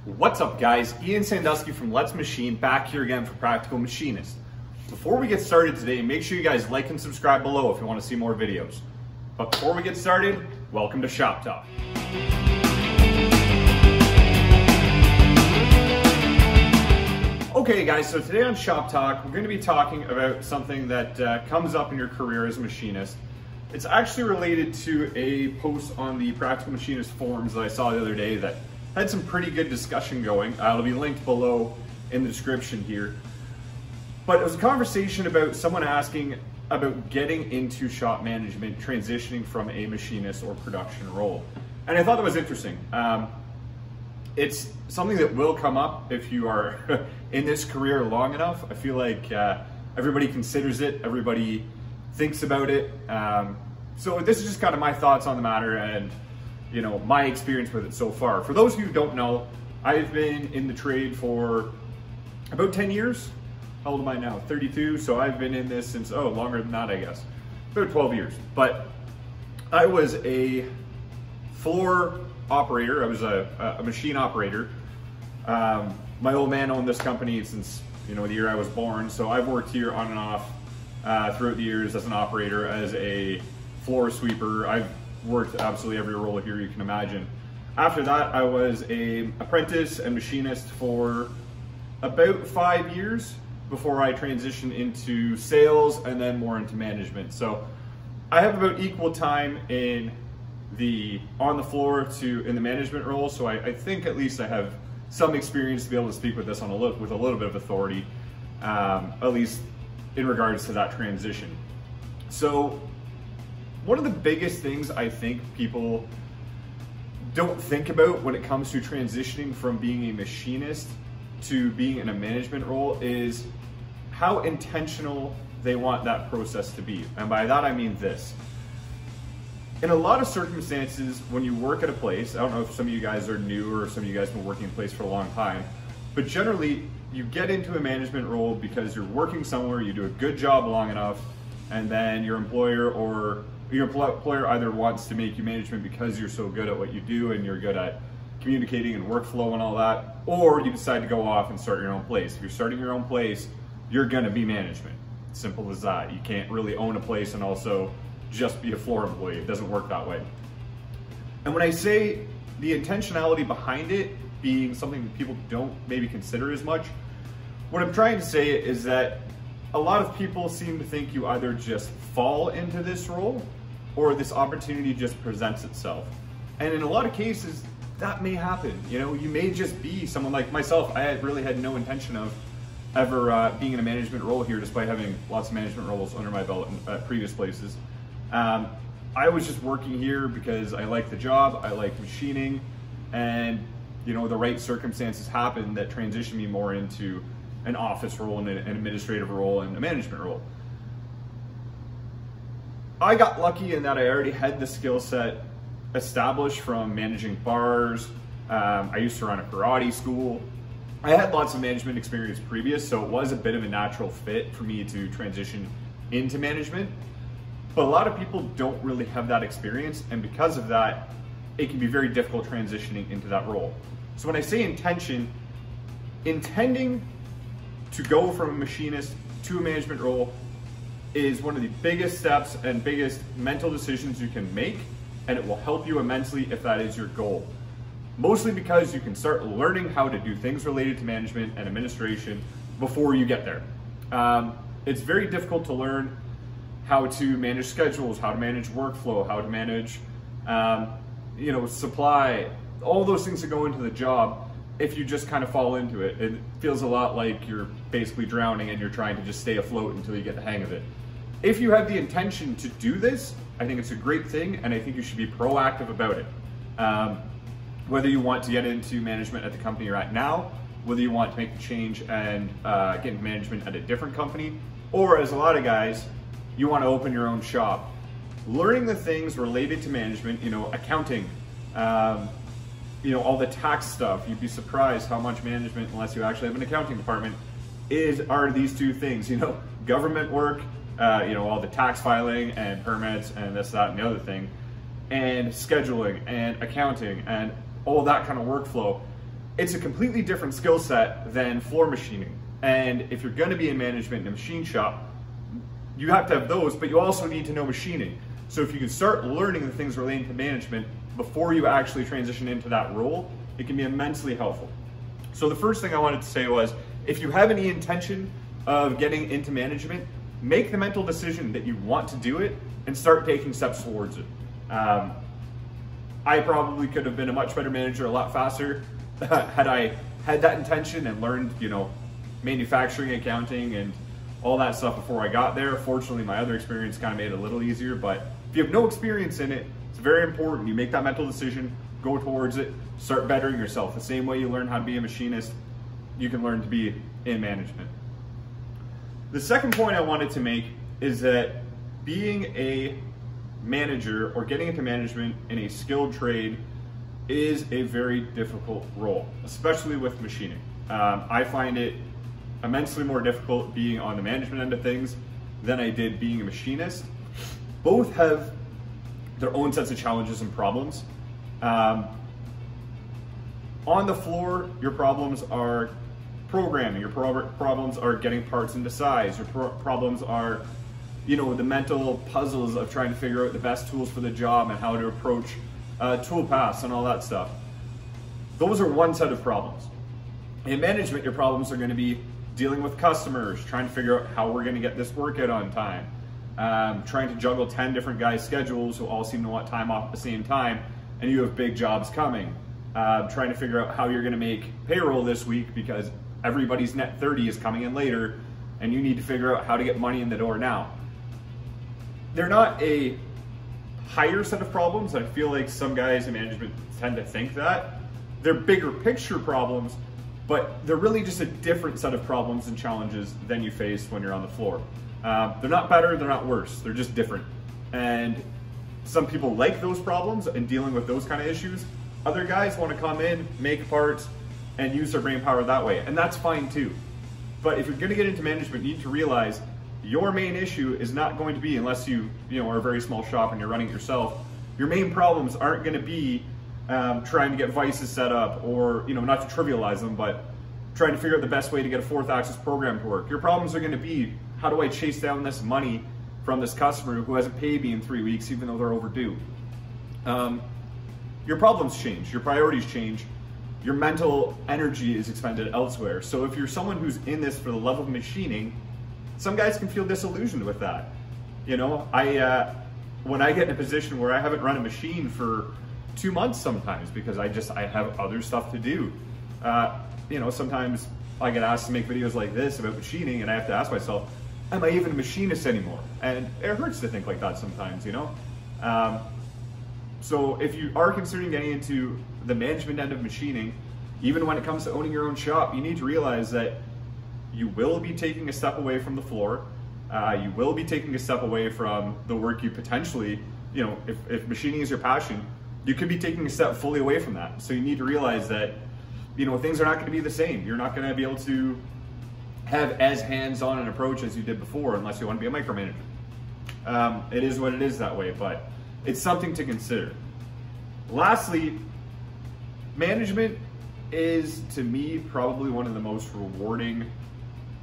What's up guys, Ian Sandusky from Let's Machine back here again for Practical Machinist. Before we get started today, make sure you guys like and subscribe below if you want to see more videos. But before we get started, welcome to Shop Talk. Okay guys, so today on Shop Talk, we're going to be talking about something that comes up in your career as a machinist. It's actually related to a post on the Practical Machinist forums that I saw the other day that had some pretty good discussion going. It'll be linked below in the description here. But it was a conversation about someone asking about getting into shop management, transitioning from a machinist or production role. And I thought that was interesting. It's something that will come up if you are in this career long enough. I feel like everybody considers it, everybody thinks about it. So this is just kind of my thoughts on the matter and my experience with it so far. For those of you who don't know, I've been in the trade for about 10 years. How old am I now? 32. So I've been in this since, longer than that, I guess. About 12 years. But I was a floor operator. I was a machine operator. My old man owned this company since, the year I was born. So I've worked here on and off throughout the years as an operator, as a floor sweeper. I've worked absolutely every role here you can imagine. After that, I was an apprentice and machinist for about 5 years before I transitioned into sales and then more into management. So I have about equal time in on the floor to in the management role. So I think at least I have some experience to be able to speak with this with a little bit of authority, at least in regards to that transition. So one of the biggest things I think people don't think about when it comes to transitioning from being a machinist to being in a management role is how intentional they want that process to be. And by that I mean this. In a lot of circumstances, when you work at a place, I don't know if some of you guys are new or some of you guys have been working in a place for a long time, but generally you get into a management role because you're working somewhere, you do a good job long enough, and then your employer either wants to make you management because you're so good at what you do and you're good at communicating and workflow and all that, or you decide to go off and start your own place. If you're starting your own place, you're gonna be management. Simple as that. You can't really own a place and also just be a floor employee. It doesn't work that way. And when I say the intentionality behind it being something that people don't maybe consider as much, what I'm trying to say is that a lot of people seem to think you either just fall into this role or this opportunity just presents itself. And in a lot of cases, that may happen. You may just be someone like myself. I really had no intention of ever being in a management role here, despite having lots of management roles under my belt at previous places. I was just working here because I like the job, I like machining, and the right circumstances happened that transitioned me more into an office role and an administrative role and a management role. I got lucky in that I already had the skill set established from managing bars. I used to run a karate school. I had lots of management experience previous, so it was a bit of a natural fit for me to transition into management. But a lot of people don't really have that experience, and because of that, it can be very difficult transitioning into that role. So when I say intending to go from a machinist to a management role is one of the biggest steps and biggest mental decisions you can make, and it will help you immensely if that is your goal. Mostly because you can start learning how to do things related to management and administration before you get there. It's very difficult to learn how to manage schedules, how to manage workflow, how to manage supply, all those things that go into the job. If you just kind of fall into it, it feels a lot like you're basically drowning and you're trying to just stay afloat until you get the hang of it. If you have the intention to do this, I think it's a great thing, and I think you should be proactive about it. Whether you want to get into management at the company you're at now, whether you want to make the change and get into management at a different company, or as a lot of guys, you want to open your own shop. Learning the things related to management, accounting, all the tax stuff. You'd be surprised how much management, unless you actually have an accounting department, are these two things. Government work, all the tax filing and permits and this, that, and the other thing, and scheduling and accounting and all that kind of workflow. it's a completely different skill set than floor machining. And if you're going to be in management in a machine shop, you have to have those, but you also need to know machining. So if you can start learning the things relating to management before you actually transition into that role, it can be immensely helpful. So the first thing I wanted to say was, if you have any intention of getting into management, make the mental decision that you want to do it and start taking steps towards it. I probably could have been a much better manager a lot faster had I had that intention and learned, manufacturing, accounting, and all that stuff before I got there. Fortunately, my other experience kind of made it a little easier, but if you have no experience in it, it's very important you make that mental decision, go towards it, start bettering yourself. The same way you learn how to be a machinist, you can learn to be in management. The second point I wanted to make is that being a manager or getting into management in a skilled trade is a very difficult role, especially with machining. I find it immensely more difficult being on the management end of things than I did being a machinist. Both have their own sets of challenges and problems. On the floor, your problems are programming, your problems are getting parts into size, your problems are the mental puzzles of trying to figure out the best tools for the job and how to approach tool paths and all that stuff. Those are one set of problems. In management, your problems are going to be dealing with customers, trying to figure out how we're going to get this work out on time, trying to juggle 10 different guys' schedules who all seem to want time off at the same time, and you have big jobs coming, trying to figure out how you're going to make payroll this week because everybody's net 30 is coming in later, and you need to figure out how to get money in the door now. They're not a higher set of problems. I feel like some guys in management tend to think that. They're bigger picture problems, but they're really just a different set of problems and challenges than you face when you're on the floor. They're not better, they're not worse, they're just different. And some people like those problems and dealing with those kind of issues. Other guys want to come in, make parts, and use their brain power that way, and that's fine too. But if you're going to get into management, you need to realize your main issue is not going to be, unless you are a very small shop and you're running it yourself, your main problems aren't going to be trying to get vices set up, or not to trivialize them, but trying to figure out the best way to get a 4th axis program to work. Your problems are going to be, how do I chase down this money from this customer who hasn't paid me in 3 weeks even though they're overdue? Your problems change, your priorities change, your mental energy is expended elsewhere. So if you're someone who's in this for the love of machining, some guys can feel disillusioned with that. When I get in a position where I haven't run a machine for 2 months sometimes because I have other stuff to do. Sometimes I get asked to make videos like this about machining, and I have to ask myself, am I even a machinist anymore? And it hurts to think like that sometimes, So if you are considering getting into the management end of machining, even when it comes to owning your own shop, you need to realize that you will be taking a step away from the floor. You will be taking a step away from the work you potentially, if machining is your passion, you could be taking a step fully away from that. So you need to realize that, things are not going to be the same. You're not going to be able to have as hands-on an approach as you did before unless you want to be a micromanager. It is what it is that way, but it's something to consider. Lastly, management is, to me, probably one of the most rewarding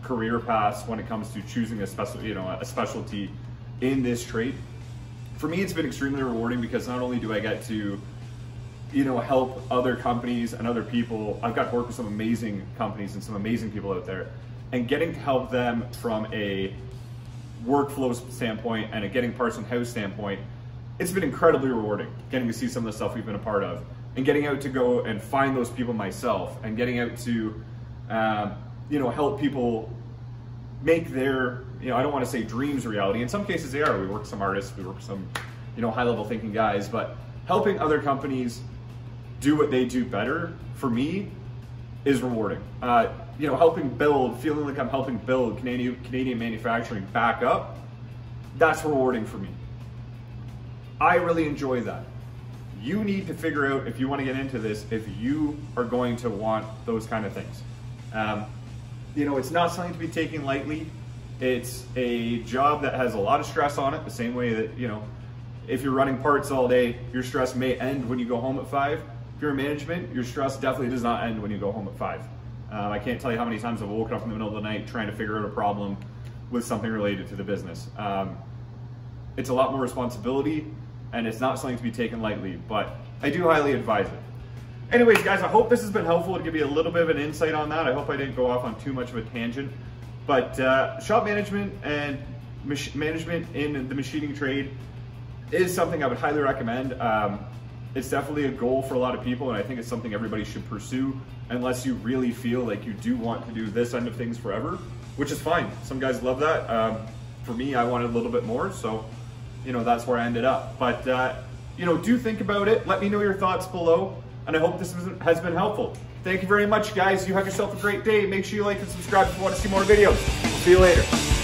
career paths when it comes to choosing a specialty in this trade. For me, it's been extremely rewarding because not only do I get to, help other companies and other people. I've got to work with some amazing companies and some amazing people out there, and getting to help them from a workflow standpoint and a getting parts in-house standpoint, it's been incredibly rewarding getting to see some of the stuff we've been a part of, and getting out to go and find those people myself, and getting out to help people make their, I don't want to say dreams a reality. In some cases they are. We work with some artists, we work with some high-level thinking guys, but helping other companies do what they do better, for me, is rewarding. Helping build, feeling like I'm helping build Canadian manufacturing back up, that's rewarding for me. I really enjoy that. You need to figure out, if you want to get into this, if you are going to want those kind of things. It's not something to be taken lightly. It's a job that has a lot of stress on it, the same way that, if you're running parts all day, your stress may end when you go home at 5. If you're in management, your stress definitely does not end when you go home at 5. I can't tell you how many times I've woken up in the middle of the night trying to figure out a problem with something related to the business. It's a lot more responsibility, and it's not something to be taken lightly, but I do highly advise it. Anyways, guys, I hope this has been helpful to give you a little bit of an insight on that. I hope I didn't go off on too much of a tangent, but shop management and management in the machining trade is something I would highly recommend. It's definitely a goal for a lot of people, and I think it's something everybody should pursue unless you really feel like you do want to do this end of things forever, which is fine. Some guys love that. For me, I wanted a little bit more, so that's where I ended up. But do think about it. Let me know your thoughts below, and I hope this has been helpful. Thank you very much, guys. You have yourself a great day. Make sure you like and subscribe if you want to see more videos. We'll see you later.